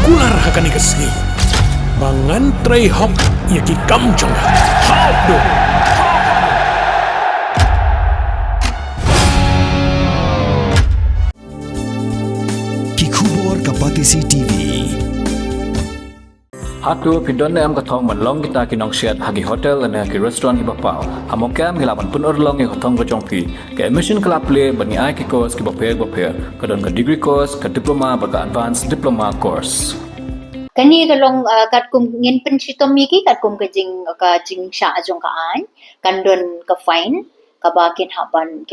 kular hakan ikasni. Bangan tray hok yaki kamjong. Hok do. Kikubor Kapatisi TV. Hatu pindon am kathong man long kita kinong shed hagi hotel and hagi restaurant hi bapau. Hamokam hilaban pun long hi kathong ko chongki. Ke admission club play bani ai ki course ki bapel kadon ka degree course ka diploma ba ka advanced diploma course. Kani kalong kat kum ngin pen sitom ki kat kum ka jing sha ajong ka an kan don ka fine ka ba kin haban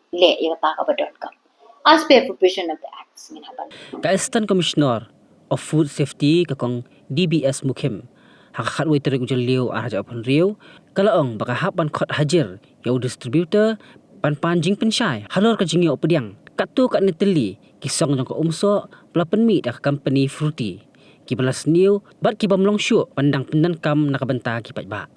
le ya ta ka badon ka as per provision of the acts ngin haban ka Assistant Commissioner of Food Safety kakong DBS Mukim hakat wai terik ujal liu arja upon riu kalaong baka haban khot hajar yau distributor pan jing pensyai halor ka jing yo pediang katu kat neteli kisong jong ka umso pelapen mi dak company Fruity ki balas niu bat ki bamlong syu pandang pendan kam nakabenta ki patba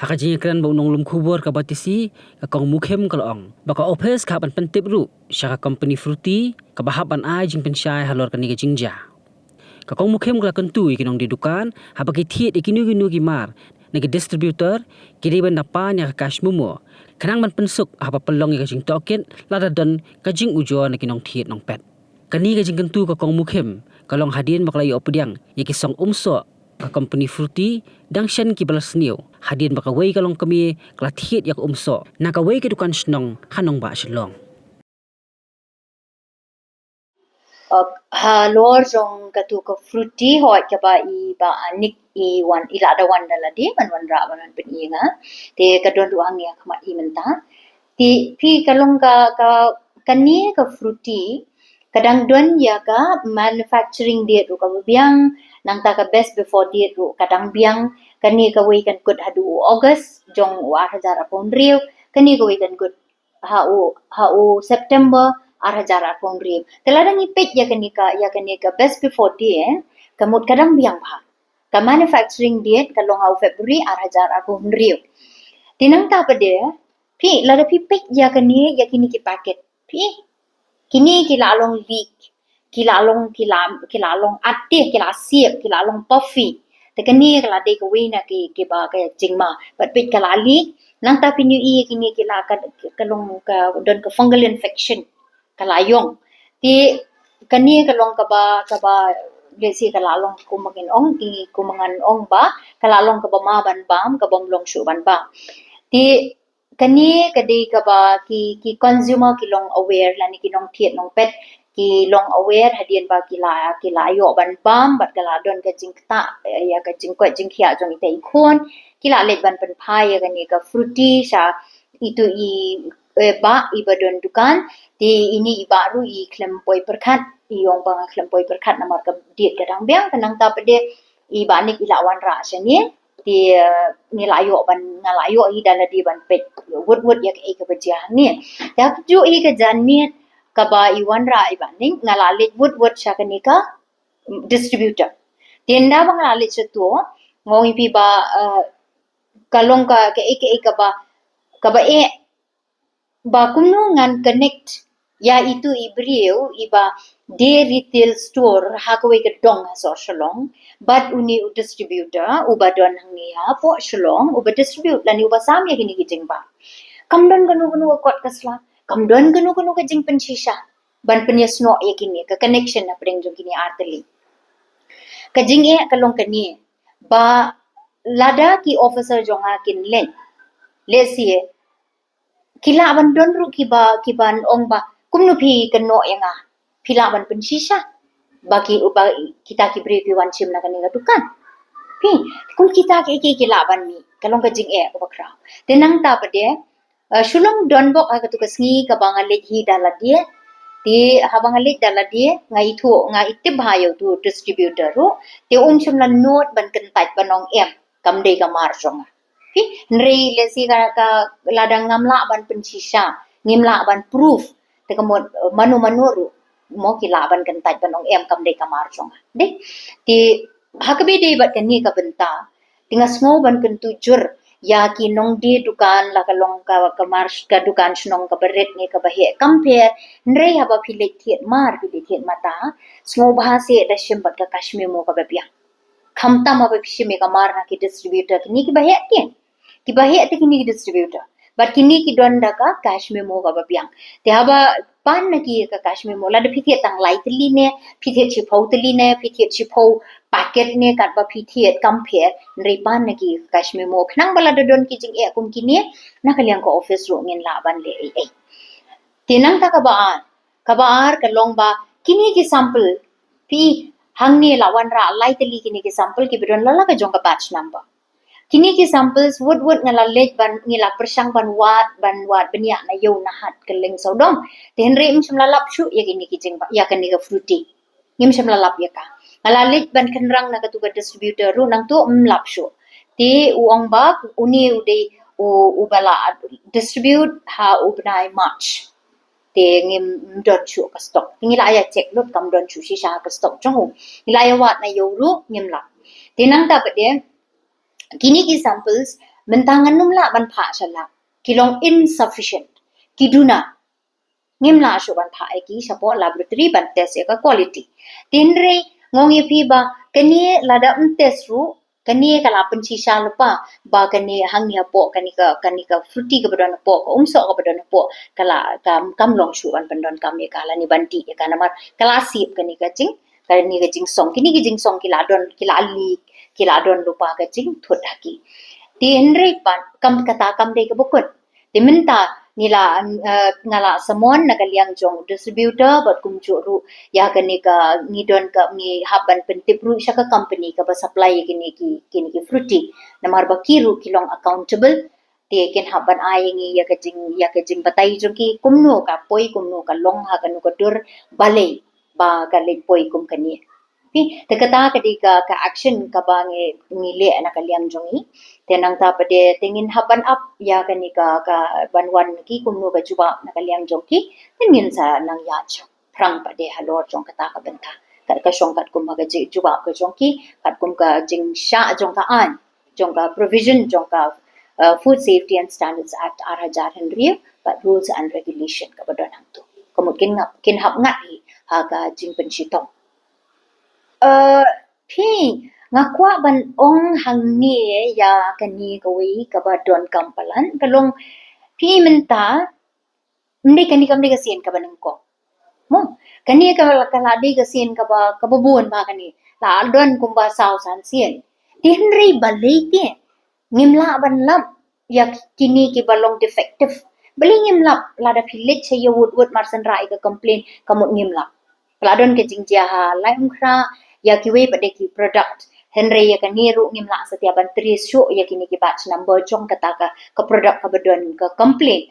haka jing kran bau nong lum khubor ka batisi kakong Mukim kalaong baka office ka ban pentip ru syaka company Fruity ka bahaban ai jing pensyai halor ka ni ka jingja kakong Mukim kala kentu ikinong di dukan habaki thiet ikinu ki mar nagi distributor kiri ban dapa nya cash mumo kanang man pensuk haba pelong ka jing token lada don ka jing ujo nakinong thiet nong pet kani ka jing kentu kakong Mukim kalong hadin baklai opdiang yaki song umso ka company Fruity dang shen ki balas niu hadin baka wei kalong kami kala thiet yak umso naka wei ki dukan snong hanong ba shlong ha lor jong katu ka Fruity hoi ka ba I ba anik I wan ila da wan dala di man wan ra wan pen I nga te ka don ruang ya kama I menta ti pi kalong ka kani ka Fruity kadang don ya ka manufacturing date ru ka biang nang ta ka best before date ru kadang biang kani ka wei kan kut hadu August jong wa hajar apon riu kani ka wei kan kut ha u September 2020 Teladang ipit ya kanika best before date kamut kadang biang bha ka manufacturing date kalong au February 2020 tinang ta pade pi lada pi pit ya kini ki packet pi kini kilalong leak kilalong ate kila siap kilalong puffy te kani kala de ko wina ki ba ka jingma but pit kala leak nang ta pinu I kini kila kalong ka don ka fungal infection kalayong ti kani kalong ka ba lesi kalalong kumangin ong ki kumangan ong ba kalalong ka ba ma ban bam ka bom long shu ban ba ti kani kadi ka ba ki consumer ki long aware lani ki long thiet long pet ki long aware hadien ba kila yo ban bam bat kala don ka jingta ya ka jingko jingkhia jong ite ikhon kila let ban pen phai ya kani ka Fruity sha itu ba ibadon dukan ti ini ibaru I klempoi perkat iong bang klempoi perkat namar ka diet kadang biang kanang ta pede ibanik ilawan ra seni ti nilayo ban ngalayo I dala di ban pet wut yak ka bajia ni yak ju I ka jan ni ka ba iwan ra ibaning ngalalit wut syakani ka distributor tenda bang ngalalit setu ngoi pi ba kalong ka ka ba ba kumno ngan connect ya itu ibriu iba de retail store hakwe ke dong so shalong but uni distributor uba don hangya po shalong uba distribute lani uba sam ya gini gijing ba kamdon ganu kot kasla kamdon ganu ka jing pensisha ban penyesno ya gini ka connection na pring jong gini arteli ka jing kalong kani ba lada ki officer jong akin len lesie kila ban don ru kiban ong ba kumno pi keno yanga pila ban pensisha bagi uba kita ki beri wan chim na kani dukan pi kum kita ki kila ban ni kalong ka jing ko bakra tenang ta pade shulong don bok ka tu kasngi ka bangalit hi dala dia ti habangalit dala dia ngai thu ngai tip hayo tu distributor ru ti chum la note ban kentat banong kam de ka mar jonga nri lesi ka ladang ngamla ban pensisha ngimla ban proof te kamot manu ru mo kila ban kentat ban ong kam de kamar chong de ti hakbe de bat kani ka benta tinga smo ban kentu jur ya ki nong di dukan la ka long ka marsh ka dukan snong ka beret ne ka bahe compare nre haba philet thiet mar bi thiet mata smo bha se da shimbat ka kashmir mo ka bapya khamta ma ba phishme ka mar na ki distributor ki ni ki bahe ki bahe te ki ni distributor but kini ki donda ka kashmir mo ka babyang te haba pan na ki ka kashmir mo la de phithiet tang lightly ne phithiet chi photli ne phithiet chi pho packet ne kat ba phithiet compare nre pan na ki kashmir mo khnang bala de don ki jing e kum ki ne na kaliang ko office ro ngin la ban le ai tinang ta ka ba ar ka long ba kini ki sample pi hang ne la wan ra lightly kini ki sample ki bidon la ka jong ka batch number kini ki samples wood ngala lej ban ngila persang ban wat benia na yo na hat keleng sodom ten re im shimla lap shu ya kini ki jing ya kani ka fruity ngim shimla lap ya ka ngala lej ban kenrang na ka tu ka distributor ru nang tu lap shu ti uong ba uni ude u bala distribute ha ubnai march te ngim don shu ka stock ngila ya check lot kam don shu shi sha ka stock jong ngila ya wat na yo ru ngim lap tinang ta pade kini ki samples mentangan numla ban pha chala kilong insufficient kiduna ngimla shu ban pha ki sapo laboratory ban test ka quality tinre ngongi phi ba kani lada test ru kani kala panchi sha lupa ba kani hangya po kani ka fruity ka badon po ka umso ka badon po kala kam long shu ban bandon kam ye kala ni banti ye kana mar kala sip kani ka jing song kini ki jing song kila li kila don lupa ka jing thut haki ti henry pan kam kata kam de ka bukut ti minta nila ngala samon nagaliang jong distributor bat kum ru ya kani ka ni don ka ni haban pentip ru sha ka company ka ba supply kini ki fruity namar ba kiru kilong accountable ti ken haban ai ngi ya ka jing batai jong ki kumno ka long ha kanu ka dur bale ba ka le poi kum kani pi te kata ka action ka ba ngi le na ka liang jongi tenang ta pade tengin haban up ya kani ka banwan ki kumno ka juba na ka liang jong ki tengin sa nang ya cha prang pade halor jong kata ka benta ka shong kat kum ga juba ka jong ki kat kum ka jing sha jong ka an jong ka provision jong ka Food Safety and Standards Act Arhajar Henry but rules and regulation ka badon hang tu kemudian kin hap ngat hi ha ka jing penchitong phi ngakwa ban ong hang ni ya kani kawi ka badon kampalan kalong phi menta ndi kani kam de ka sien ka banang ko mo kani ka kala de ka sien ka ba buon ba kani la don kum ba saw san sien ti henry balai ti ngimla ban lam ya kini ki balong defective beli ngimlap lada philit che yo wood marsan rai ka complain kamut ngimlap ladon ke jingjia ha laim khra ya ki we pade ki product henry ya ka niru ngimla satia ban tri shu ya kini ki batch number jong kata ka product ka badon ka complain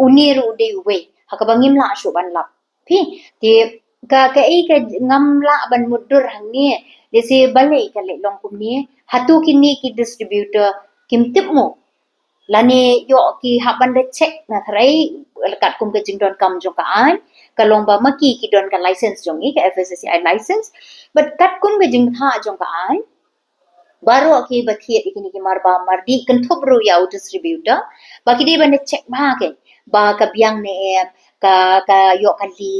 uniru de we ha ka bangimla shu ban lap phi ti ka ngamla ban mudur hang ni dese balai ka le long kum ni hatu kini ki distributor kim tip mo lani yo ki haban de check na thrai kat kum ke jing don kam jong ka an ka long ba maki ki don ka license jong i ka FSSAI license but kat kum ke jing tha jong ka an baro ki bathiet ikini ki marba mardi kan thop ru ya distributor ba ki de ban de check ba ke ba ka biang ne ka yo ka li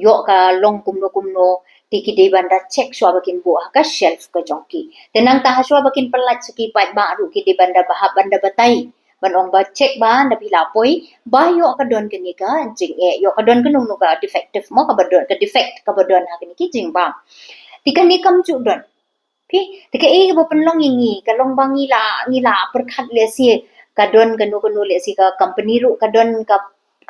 yo ka long kum no tiki de banda check shwa bakin bu ka shelf ka jong ki tenang ta shwa bakin pelat seki pat ba ru ki de banda bahab banda batai ban ong ba check ba na bila poi ba yo ka don ke ni ka jing yo ka don ke nu ka defective mo ka badon ka defect ka badon ha ke ni ki jing ba tika ni kam chu don pi tika ba penlong ngi ka long bang ngila perkhat le si ka don ka nu le si ka company ru ka don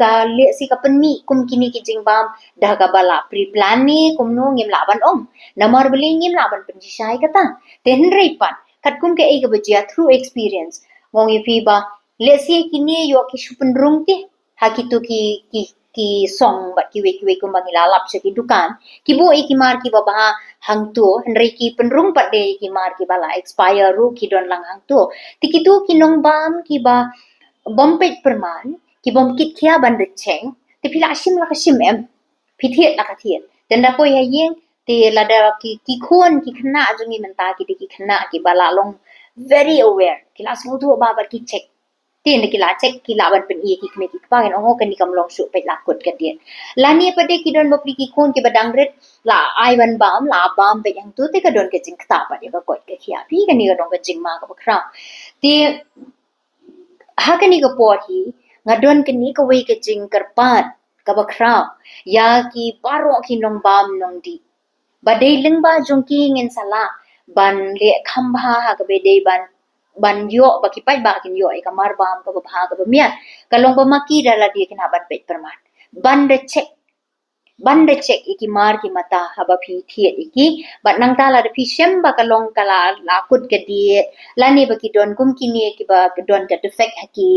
ka le si ka penmi kum kini ki jing bam dah ka bala pre plan ni kum nu ngim la ban om namar beli ngim la ban penji sai kata ten reipan kat kum ke ka bajia through experience ngongi pi ba le si kini yo ki shupun rung ti hakitu ki song ba ki we kum bang lalap se ki dukan ki bo ki mar ki ba hang tu henry ki penrung pat de ki mar ki bala expire ru ki don lang hang tu tikitu ki nong bam ki ba bompet perman ki bom kit kia ban de cheng ti pila sim la ka sim em pithiet la ka thiet den da poi ha yeng ti la da ki khon ki khna jongi menta ki khna ki bala long very aware kila semua tu ba ki check tin kila check kila ban pen ki kme ki pa kan ongo kan ni kam long su pe la kot ka dia la ni pade ki don bapli ki kon ki badang ret la ai ban bam la bam pe yang tu te ka don ke jing kta pa de ka kot ke khia pi kan ni ka don ka jing ma ka kra ti ha kan ni ka po hi ngadon kan ni ka wei ke jing karpat ka ba kra ya ki paro ki nong bam nong di badai leng ba jong ki ngin sala ban le kham bha ha ka be dei ban yo ba ki pai ba kin yo e ka mar bam ka ba bha ka ba mia ka long ba ma ki da la di kina ban pet perman ban de check iki mar ki mata ha ba phi thiet iki bat nang ta la de phi shem ba ka long ka la kut ka di la ni ba ki don kum ki ni ki ba don ka defect ha ki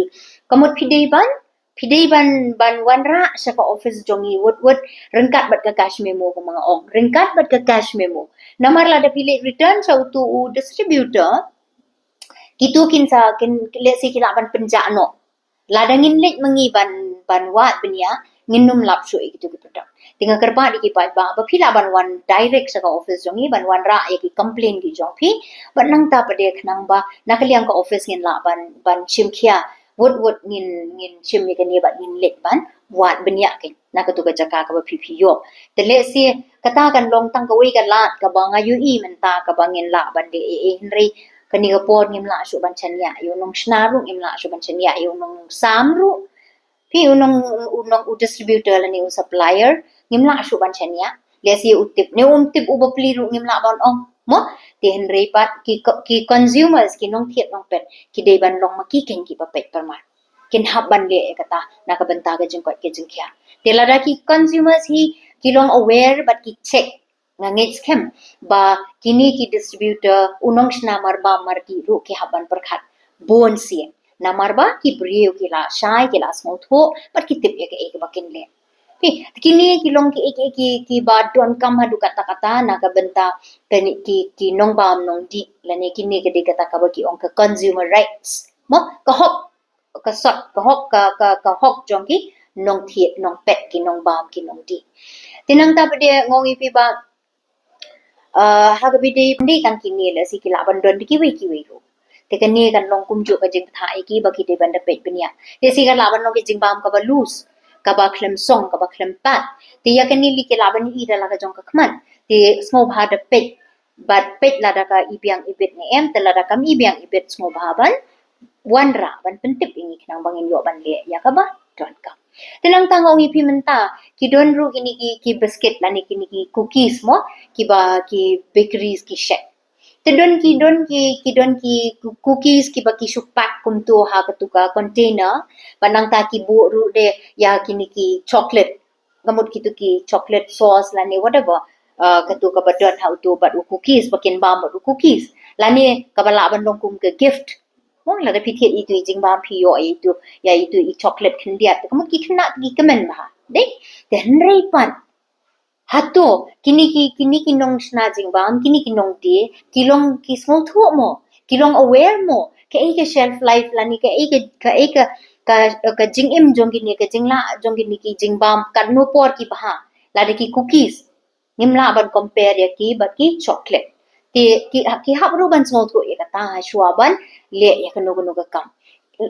kamut phi dei ban wan ra sa ka office jongi wot rengkat bat ka cash memo ko mga ong rengkat bat ka cash memo namar la de phi return sa tu distributor kitu kin sa kin le si kila ban penja no ladangin lek mengi ban wat benia nginum lap su gitu ki product tinga kerba di ki ba phila ban wan direct sa ka office jongi ban wan ra ye ki complain ki jong phi ban nang ta pade khnang ba nakaliang ka office ngin la ban chim khia wot ngin chim ni ka ni ban ngin lek ban wat benia ke nakatu ka jaka ka ba phi yo te le si kata kan long tang ka wei ka lat ka ba nga yu i man ta ka ba ngin la ban de henry kani ka pod ngim la su ban chan ya yo nong shna ru ngim la su ban chan ya yo nong sam ru phi unong distributor la ni supplier ngim la su ban chan ya le si utip ne tip u bapli ru ngim la ban ong mo te henry pat ki consumers ki nong thiet nong pet ki dei ban long ma ki ken ki pa pet perman kin hab ban le kata na ka banta ka jing ko ke jing kya te la ki consumers hi ki long aware but ki check ngangit scam ba kini ki distributor unong shna marba marki ru ki haban perkhat bon si namarba ki brio ki la shai ki la smooth ho but ki tip ek bakin le kini ki long ki ba don kam hadu kata na ka benta ki nong bam nong di la ne kini ke de kata ka ba ki ong ka consumer rights mo ka hok ka sot ka hok jong ki nong thiet nong pet ki nong bam ki nong di tinang ta pade ngongi pi ba hagabide ndi kan kini la si kila ban don ki wei ro te kan ni kan long kum ju ka jing tha ki ba ki de ban da pet bania te si kan la ban long ki jing bam ka ba loose ka ba klem song ka ba klem pat te ya kan ni li ki la ban i da la ka jong ka khman te small bha da pet but pet la da ka ibiang ibet ni em te la da kam ibiang ibet small bha ban wan ra ban pentip ini knang bangin yo ban le ya ka ba don ka tenang tangong ipi menta ki don ru ki biscuit la ni ki cookies mo ki bakeries ki shek te don ki cookies ki ba ki shupak kum tu ha ka tu ka container banang ta ki bu ru de ya ki chocolate gamut ki chocolate sauce la ni whatever ka tu ka ba don how to but cookies bakin ba mo cookies la ni ka ba la ban long kum ke gift mong la da phi thiet itu jing ba phi yo itu ya itu I chocolate khin dia ka mo ki khna ki kamen ba de den rei pan hato kini ki nong shna jing bam kini ki nong ti ki long ki small thu mo ki long aware mo ke ke shelf life la ni ka jing im jong ki ni ka jing la jong ki ni ki jing bam kan no por ki ba la de ki cookies nim la ban compare ya ki ba ki chocolate ki hab ru ban small thu ya ka ta shwa ban le ya ka no ka kam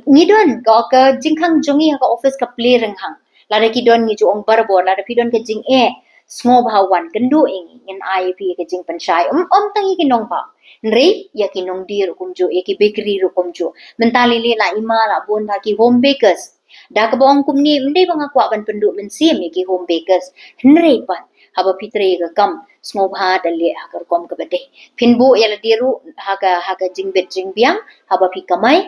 ni don ka jing khang jongi ka office ka play reng hang la de ki don ni ju ong bar bor la de pi don ka jing small bha wan kan do in IAP ka jing pan shai tang ki nong ba nrei ya ki nong dir kum jo ki bakery ru kum jo mentali le la ima la bon ba ki home bakers da ka bong kum ni ndei banga kwa ban pendu men sim ki home bakers nrei pan haba pitre ka kam small bha da le ha kar kom ka bade phinbu ya la diru ha ka jing bet jing biang haba pi kamai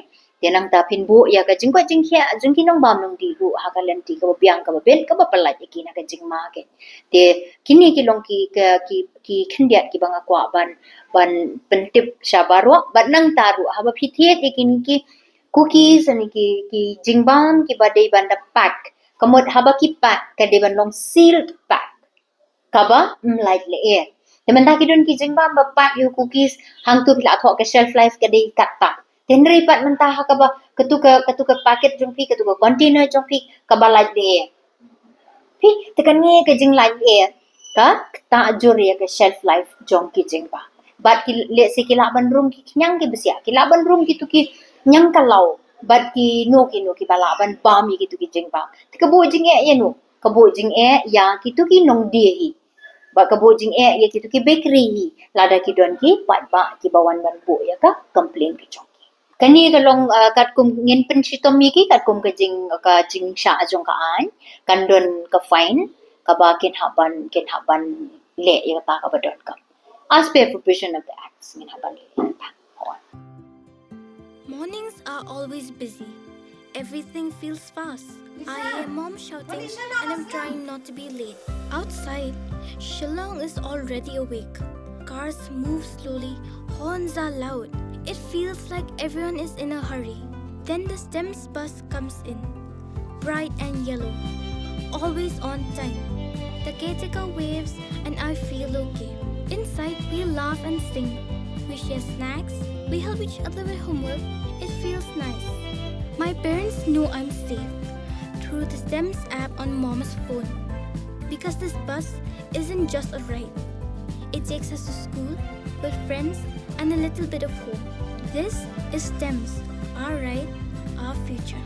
tenang ta phinbu ya ka jing kwa jing khia jing ki nong bam nong di ru ha ka len ti ka biang ka ben ka ba palai ki na ka jing ma ke te kini ki long ki khindiat ki banga kwa ban pentip shabaro ban nang taru haba phi thiet kini ki cookies ani ki jing bam ki ba dei ban da pack kamot haba ki pack ka de ban long sealed pack kaba like le air teman ta ki don ki jing bam ba pack you cookies hang tu pila tho ka shelf life ka dei kata tenri pat mentah kaba ketuka paket jongpi ketuka container jongpi kaba like le air pi tekan ni ke jing like air ka ta ajur ya ke shelf life jong ki jing ba But let's say kilaban room ki nyang ki besia. Kilaban room ki tu ki nyang kalau. But ki no ki balaban bam ki tu ki jing bam. Kebo jing ya no. Kebo jing ya ki tu ki nong dia hi. Ba kebo jing ya ki tu ki bakery hi. Lada ki don ki pat ba ki bawan ban bo ya ka complain ki chong. Kani kalong kat kum ngin pen sitom ki kat kum ka jing sha jong ka an kan don ka fine ka ba ken haban le ya ta ka ba dot ka. As per provision of the acts ngin haban le ta. Mornings are always busy. Everything feels fast. I hear mom shouting and I'm trying not to be late. Outside, Shillong is already awake. Cars move slowly, horns are loud. It feels like everyone is in a hurry. Then the STEMS bus comes in, bright and yellow, always on time. The caretaker waves and I feel okay. Inside, we laugh and sing. We share snacks, we help each other with homework. It feels nice. My parents know I'm safe through the STEMS app on Mom's phone. Because this bus isn't just a ride. It takes us to school with friends and a little bit of hope. This is STEMS, our ride, our future.